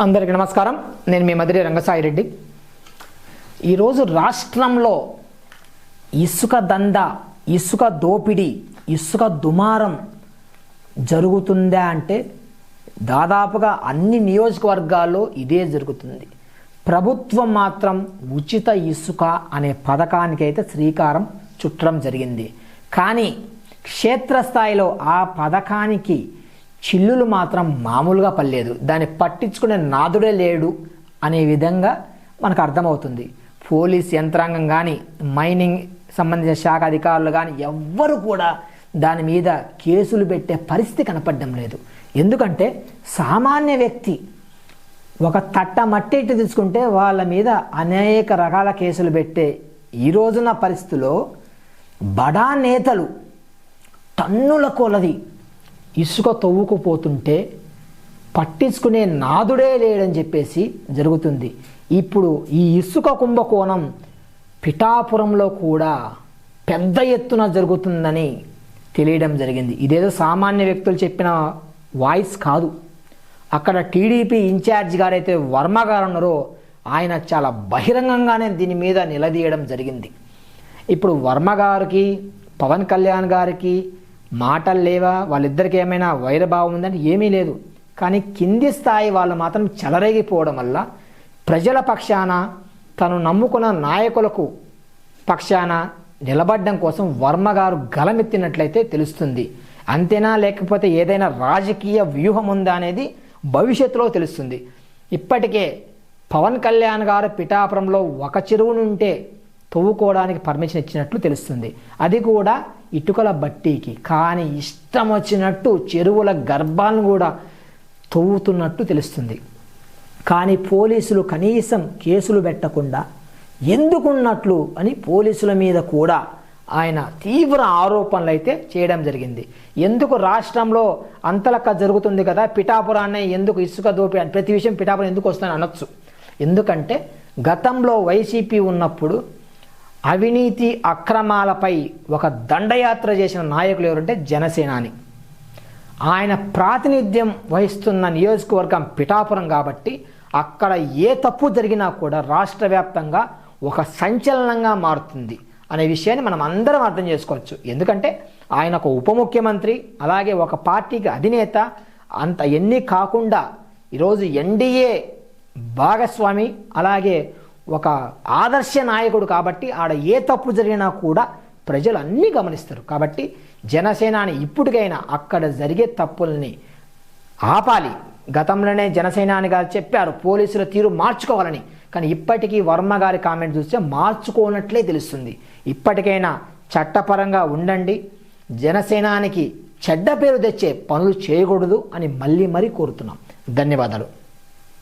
అందరికీ నమస్కారం. నేను మీ మదిరి రంగసాయి రెడ్డి. ఈరోజు రాష్ట్రంలో ఇసుక దందా, ఇసుక దోపిడీ, ఇసుక దుమారం జరుగుతుందా అంటే దాదాపుగా అన్ని నియోజకవర్గాల్లో ఇదే జరుగుతుంది. ప్రభుత్వం మాత్రం ఉచిత ఇసుక అనే పథకానికైతే శ్రీకారం చుట్టడం జరిగింది. కానీ క్షేత్రస్థాయిలో ఆ పథకానికి చిల్లులు మాత్రం మామూలుగా పడలేదు. దాన్ని పట్టించుకునే నాదుడే లేడు అనే విధంగా మనకు అర్థమవుతుంది. పోలీస్ యంత్రాంగం కానీ, మైనింగ్ సంబంధించిన శాఖ అధికారులు కానీ ఎవ్వరు కూడా దాని మీద కేసులు పెట్టే పరిస్థితి కనపడడం లేదు. ఎందుకంటే సామాన్య వ్యక్తి ఒక తట్ట మట్టి తీసుకుంటే వాళ్ళ మీద అనేక రకాల కేసులు పెట్టే ఈ రోజున పరిస్థితిలో బడా నేతలు టన్నుల కొలది ఇసుక తవ్వుకుపోతుంటే పట్టించుకునే నాదుడే లేడని చెప్పేసి జరుగుతుంది. ఇప్పుడు ఈ ఇసుక కుంభకోణం పిఠాపురంలో కూడా పెద్ద ఎత్తున జరుగుతుందని తెలియడం జరిగింది. ఇదేదో సామాన్య వ్యక్తులు చెప్పిన వాయిస్ కాదు. అక్కడ టీడీపీ ఇన్ఛార్జ్ గారైతే వర్మ గారు ఉన్నారో ఆయన చాలా బహిరంగంగానే దీని మీద నిలదీయడం జరిగింది. ఇప్పుడు వర్మ గారికి, పవన్ కళ్యాణ్ గారికి మాటలు లేవా? వాళ్ళిద్దరికి ఏమైనా వైరభావం ఉందంటే ఏమీ లేదు. కానీ కింది స్థాయి వాళ్ళు మాత్రం చెలరేగిపోవడం వల్ల ప్రజల పక్షాన, తను నమ్ముకున్న నాయకులకు పక్షాన నిలబడడం కోసం వర్మ గారు గలమెత్తినట్లయితే తెలుస్తుంది. అంతేనా, లేకపోతే ఏదైనా రాజకీయ వ్యూహం ఉందా అనేది భవిష్యత్తులో తెలుస్తుంది. ఇప్పటికే పవన్ కళ్యాణ్ గారు పిఠాపురంలో ఒక చెరువునుంటే తవ్వుకోవడానికి పర్మిషన్ ఇచ్చినట్లు తెలుస్తుంది. అది కూడా ఇటుకల బట్టీకి. కానీ ఇష్టం వచ్చినట్టు చెరువుల గర్భాలను కూడా తవ్వుతున్నట్టు తెలుస్తుంది. కానీ పోలీసులు కనీసం కేసులు పెట్టకుండా ఎందుకున్నట్లు అని పోలీసుల మీద కూడా ఆయన తీవ్ర ఆరోపణలు అయితే చేయడం జరిగింది. ఎందుకు రాష్ట్రంలో అంతలక్క జరుగుతుంది కదా, పిఠాపురాన్ని ఎందుకు ఇసుక దోపి ప్రతి విషయం పిఠాపురం ఎందుకు వస్తుందని అనొచ్చు. ఎందుకంటే గతంలో వైసీపీ ఉన్నప్పుడు అవినీతి అక్రమాలపై ఒక దండయాత్ర చేసిన నాయకులు ఎవరంటే జనసేనాని. ఆయన ప్రాతినిధ్యం వహిస్తున్న నియోజకవర్గం పిఠాపురం కాబట్టి అక్కడ ఏ తప్పు జరిగినా కూడా రాష్ట్ర వ్యాప్తంగా ఒక సంచలనంగా మారుతుంది అనే విషయాన్ని మనం అందరం అర్థం చేసుకోవచ్చు. ఎందుకంటే ఆయన ఒక ఉప ముఖ్యమంత్రి, అలాగే ఒక పార్టీకి అధినేత. అంత ఎన్ని కాకుండా ఈరోజు ఎన్డీఏ భాగస్వామి, అలాగే ఒక ఆదర్శ నాయకుడు కాబట్టి ఆడ ఏ తప్పు జరిగినా కూడా ప్రజలు అన్నీ గమనిస్తారు. కాబట్టి జనసేనాని ఇప్పటికైనా అక్కడ జరిగే తప్పుల్ని ఆపాలి. గతంలోనే జనసేనాని గారు చెప్పారు పోలీసుల తీరు మార్చుకోవాలని. కానీ ఇప్పటికీ వర్మ గారి కామెంట్ చూస్తే మార్చుకోనట్లే తెలుస్తుంది. ఇప్పటికైనా చట్టపరంగా ఉండండి, జనసేనానికి చెడ్డ పేరు తెచ్చే పనులు చేయకూడదు అని మళ్ళీ కోరుతున్నాం. ధన్యవాదాలు.